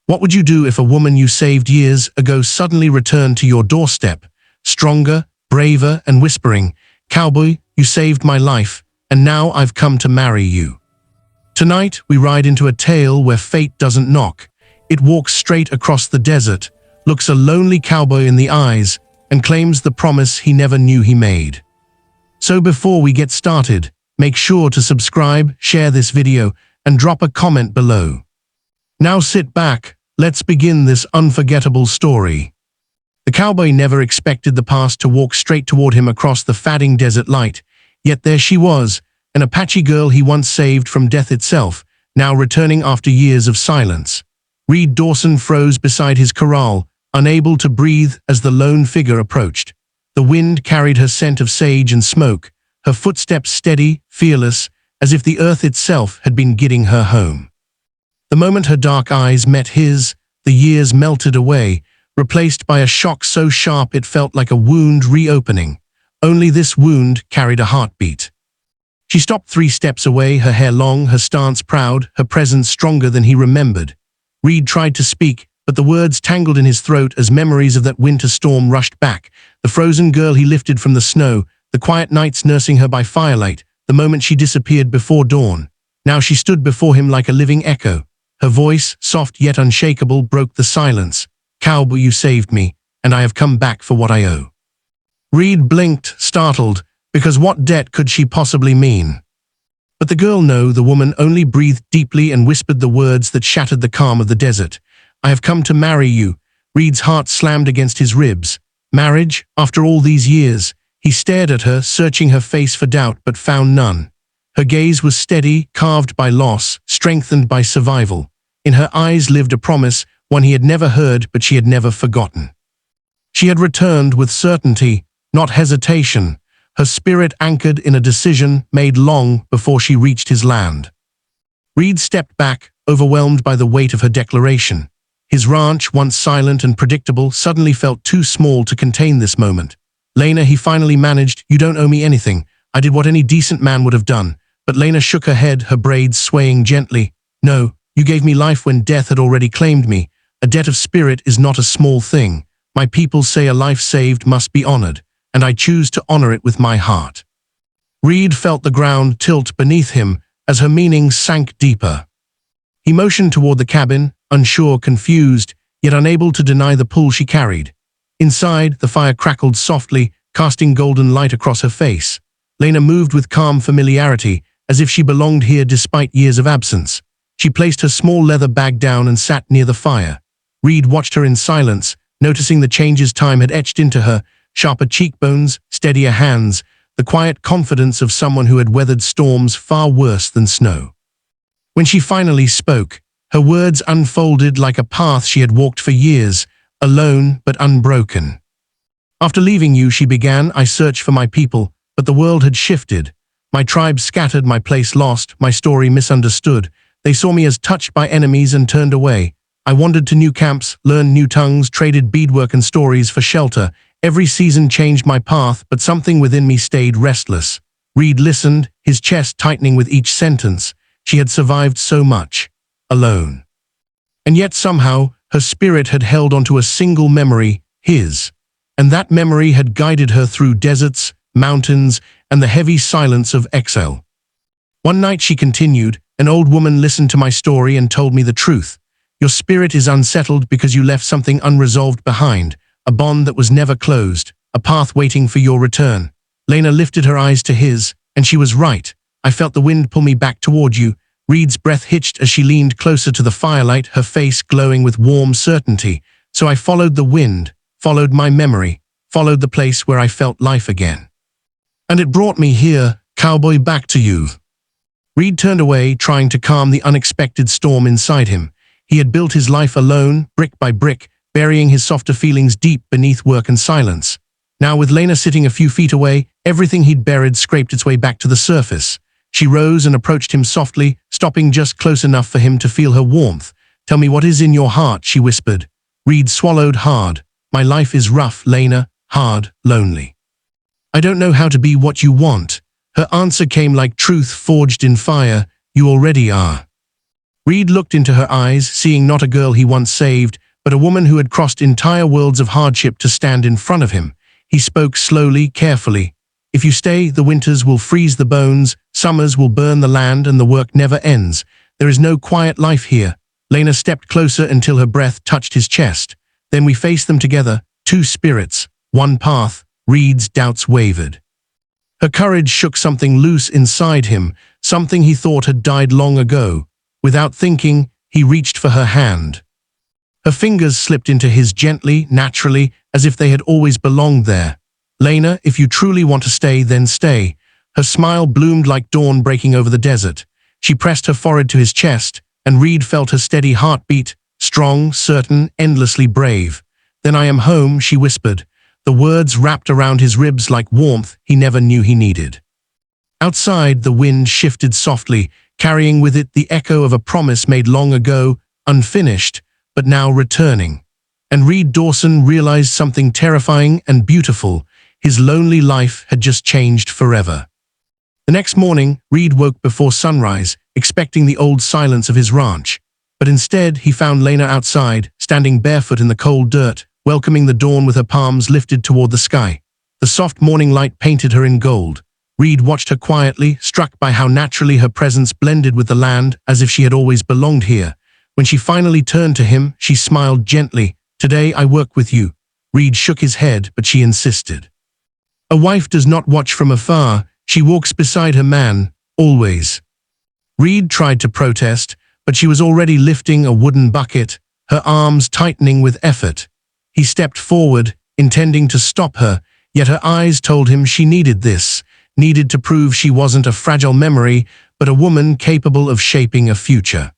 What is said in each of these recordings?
What would you do if a woman you saved years ago suddenly returned to your doorstep, stronger, braver, and whispering, "Cowboy, you saved my life, and now I've come to marry you"? Tonight, we ride into a tale where fate doesn't knock. It walks straight across the desert, looks a lonely cowboy in the eyes, and claims the promise he never knew he made. So before we get started, make sure to subscribe, share this video, and drop a comment below. Now sit back, let's begin this unforgettable story. The cowboy never expected the past to walk straight toward him across the fatting desert light, yet there she was, an Apache girl he once saved from death itself, now returning after years of silence. Reed Dawson froze beside his corral, unable to breathe as the lone figure approached. The wind carried her scent of sage and smoke, her footsteps steady, fearless, as if the earth itself had been guiding her home. The moment her dark eyes met his, the years melted away, replaced by a shock so sharp it felt like a wound reopening. Only this wound carried a heartbeat. She stopped 3 steps away, her hair long, her stance proud, her presence stronger than he remembered. Reed tried to speak, but the words tangled in his throat as memories of that winter storm rushed back. The frozen girl he lifted from the snow, the quiet nights nursing her by firelight, the moment she disappeared before dawn. Now she stood before him like a living echo. Her voice, soft yet unshakable, broke the silence. "Cowboy, you saved me, and I have come back for what I owe." Reed blinked, startled, because what debt could she possibly mean? But the girl, no, the woman, only breathed deeply and whispered the words that shattered the calm of the desert. "I have come to marry you." Reed's heart slammed against his ribs. Marriage, after all these years? He stared at her, searching her face for doubt, but found none. Her gaze was steady, carved by loss, strengthened by survival. In her eyes lived a promise, one he had never heard but she had never forgotten. She had returned with certainty, not hesitation, her spirit anchored in a decision made long before she reached his land. Reed stepped back, overwhelmed by the weight of her declaration. His ranch, once silent and predictable, suddenly felt too small to contain this moment. "Lena," he finally managed, "you don't owe me anything. I did what any decent man would have done." But Lena shook her head, her braids swaying gently. "No, you gave me life when death had already claimed me. A debt of spirit is not a small thing. My people say a life saved must be honored, and I choose to honor it with my heart." Reed felt the ground tilt beneath him as her meaning sank deeper. He motioned toward the cabin, unsure, confused, yet unable to deny the pull she carried. Inside, the fire crackled softly, casting golden light across her face. Lena moved with calm familiarity, as if she belonged here despite years of absence. She placed her small leather bag down and sat near the fire. Reed watched her in silence, noticing the changes time had etched into her: sharper cheekbones, steadier hands, the quiet confidence of someone who had weathered storms far worse than snow. When she finally spoke, her words unfolded like a path she had walked for years, alone but unbroken. "After leaving you," she began, "I searched for my people, but the world had shifted. My tribe scattered, my place lost, my story misunderstood. They saw me as touched by enemies and turned away. I wandered to new camps, learned new tongues, traded beadwork and stories for shelter. Every season changed my path, but something within me stayed restless." Reed listened, his chest tightening with each sentence. She had survived so much, alone. And yet somehow, her spirit had held onto a single memory, his. And that memory had guided her through deserts, mountains, and the heavy silence of exile. "One night," she continued, "an old woman listened to my story and told me the truth. Your spirit is unsettled because you left something unresolved behind, a bond that was never closed, a path waiting for your return." Lena lifted her eyes to his, and she was right. "I felt the wind pull me back toward you." Reed's breath hitched as she leaned closer to the firelight, her face glowing with warm certainty. "So I followed the wind, followed my memory, followed the place where I felt life again. And it brought me here, Cowboy, back to you." Reed turned away, trying to calm the unexpected storm inside him. He had built his life alone, brick by brick, burying his softer feelings deep beneath work and silence. Now, with Lena sitting a few feet away, everything he'd buried scraped its way back to the surface. She rose and approached him softly, stopping just close enough for him to feel her warmth. "Tell me what is in your heart," she whispered. Reed swallowed hard. "My life is rough, Lena, hard, lonely. I don't know how to be what you want." Her answer came like truth forged in fire. "You already are." Reed looked into her eyes, seeing not a girl he once saved, but a woman who had crossed entire worlds of hardship to stand in front of him. He spoke slowly, carefully. If you stay, the winters will freeze the bones, summers will burn the land, and the work never ends. There is no quiet life here. Lena stepped closer until her breath touched his chest. Then we faced them together, two spirits, one path. Reed's doubts wavered. Her courage shook something loose inside him, something he thought had died long ago. Without thinking, he reached for her hand. Her fingers slipped into his gently, naturally, as if they had always belonged there. Lena, if you truly want to stay, then stay. Her smile bloomed like dawn breaking over the desert. She pressed her forehead to his chest, and Reed felt her steady heartbeat, strong, certain, endlessly brave. Then I am home, she whispered. The words wrapped around his ribs like warmth he never knew he needed. Outside, the wind shifted softly, carrying with it the echo of a promise made long ago, unfinished, but now returning. And Reed Dawson realized something terrifying and beautiful. His lonely life had just changed forever. The next morning, Reed woke before sunrise, expecting the old silence of his ranch. But instead, he found Lena outside, standing barefoot in the cold dirt, welcoming the dawn with her palms lifted toward the sky. The soft morning light painted her in gold. Reed watched her quietly, struck by how naturally her presence blended with the land, as if she had always belonged here. When she finally turned to him, she smiled gently. Today I work with you. Reed shook his head, but she insisted. A wife does not watch from afar. She walks beside her man, always. Reed tried to protest, but she was already lifting a wooden bucket, her arms tightening with effort. He stepped forward, intending to stop her, yet her eyes told him she needed this, needed to prove she wasn't a fragile memory, but a woman capable of shaping a future.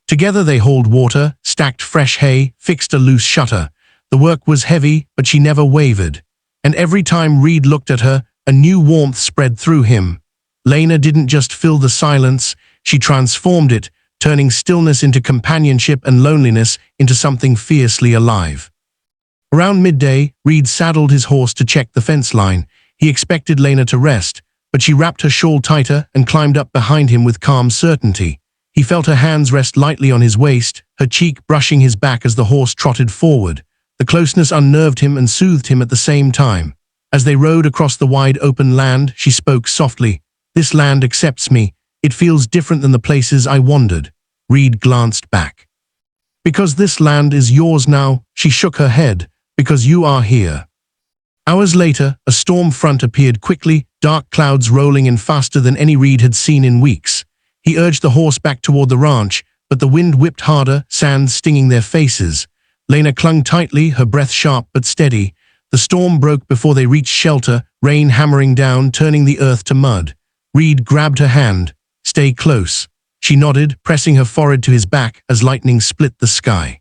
Together they hauled water, stacked fresh hay, fixed a loose shutter. The work was heavy, but she never wavered. And every time Reed looked at her, a new warmth spread through him. Lena didn't just fill the silence, she transformed it, turning stillness into companionship and loneliness into something fiercely alive. Around midday, Reed saddled his horse to check the fence line. He expected Lena to rest, but she wrapped her shawl tighter and climbed up behind him with calm certainty. He felt her hands rest lightly on his waist, her cheek brushing his back as the horse trotted forward. The closeness unnerved him and soothed him at the same time. As they rode across the wide open land, she spoke softly. This land accepts me. It feels different than the places I wandered. Reed glanced back. Because this land is yours now, she shook her head. Because you are here. Hours later, a storm front appeared quickly, dark clouds rolling in faster than any Reed had seen in weeks. He urged the horse back toward the ranch, but the wind whipped harder, sand stinging their faces. Lena clung tightly, her breath sharp but steady. The storm broke before they reached shelter, rain hammering down, turning the earth to mud. Reed grabbed her hand. Stay close. She nodded, pressing her forehead to his back as lightning split the sky.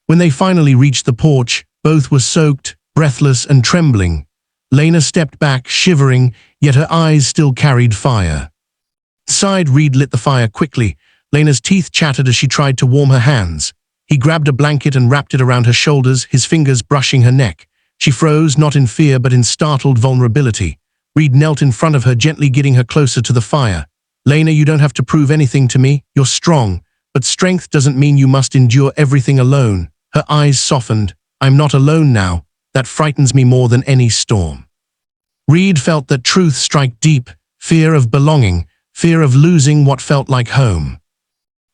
When they finally reached the porch, both were soaked, breathless and trembling. Lena stepped back, shivering, yet her eyes still carried fire. Inside, Reed lit the fire quickly. Lena's teeth chattered as she tried to warm her hands. He grabbed a blanket and wrapped it around her shoulders, his fingers brushing her neck. She froze, not in fear but in startled vulnerability. Reed knelt in front of her, gently getting her closer to the fire. Lena, you don't have to prove anything to me. You're strong. But strength doesn't mean you must endure everything alone. Her eyes softened. I'm not alone now. That frightens me more than any storm. Reed felt that truth strike deep, fear of belonging, fear of losing what felt like home.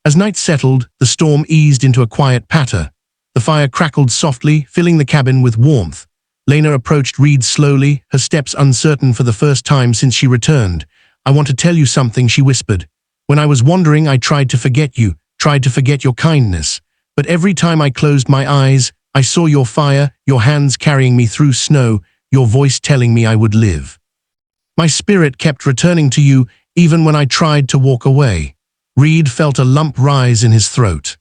As night settled, the storm eased into a quiet patter. The fire crackled softly, filling the cabin with warmth. Lena approached Reed slowly, her steps uncertain for the first time since she returned. I want to tell you something, she whispered. When I was wandering, I tried to forget you, tried to forget your kindness. But every time I closed my eyes, I saw your fire, your hands carrying me through snow, your voice telling me I would live. My spirit kept returning to you, even when I tried to walk away. Reed felt a lump rise in his throat.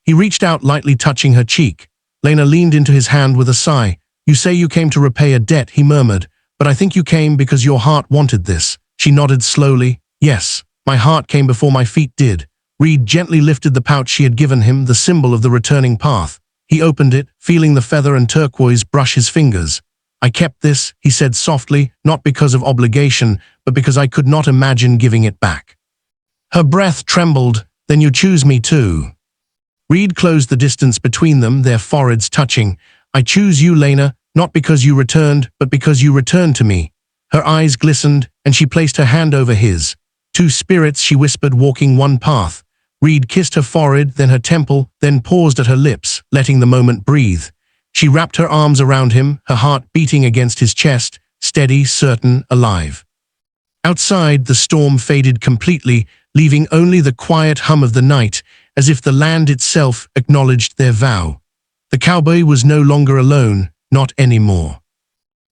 He reached out, lightly touching her cheek. Lena leaned into his hand with a sigh. You say you came to repay a debt, he murmured, but I think you came because your heart wanted this. She nodded slowly. Yes, my heart came before my feet did. Reed gently lifted the pouch she had given him, the symbol of the returning path. He opened it, feeling the feather and turquoise brush his fingers. I kept this, he said softly, not because of obligation, but because I could not imagine giving it back. Her breath trembled. Then you choose me too. Reed closed the distance between them, their foreheads touching. I choose you, Lena, not because you returned, but because you returned to me. Her eyes glistened, and she placed her hand over his. Two spirits, she whispered, walking one path. Reed kissed her forehead, then her temple, then paused at her lips, letting the moment breathe. She wrapped her arms around him, her heart beating against his chest, steady, certain, alive. Outside, the storm faded completely, leaving only the quiet hum of the night, as if the land itself acknowledged their vow. The cowboy was no longer alone, not anymore.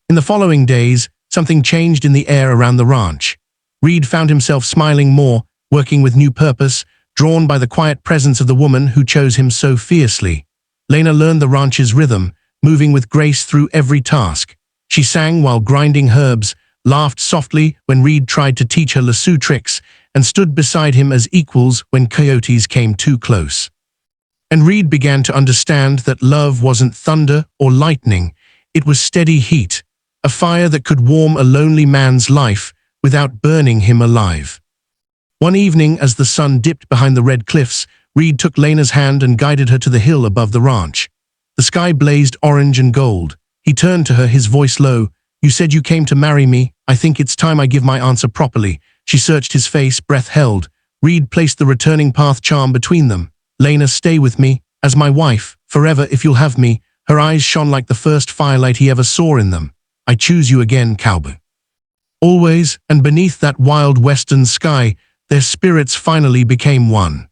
In the following days, something changed in the air around the ranch. Reed found himself smiling more, working with new purpose, drawn by the quiet presence of the woman who chose him so fiercely. Lena learned the ranch's rhythm, moving with grace through every task. She sang while grinding herbs, laughed softly when Reed tried to teach her lasso tricks, and stood beside him as equals when coyotes came too close. And Reed began to understand that love wasn't thunder or lightning, it was steady heat, a fire that could warm a lonely man's life without burning him alive. One evening, as the sun dipped behind the red cliffs, Reed took Lena's hand and guided her to the hill above the ranch. The sky blazed orange and gold. He turned to her, his voice low. You said you came to marry me. I think it's time I give my answer properly. She searched his face, breath held. Reed placed the returning path charm between them. Lena, stay with me, as my wife, forever if you'll have me. Her eyes shone like the first firelight he ever saw in them. I choose you again, cowboy. Always, and beneath that wild western sky, their spirits finally became one.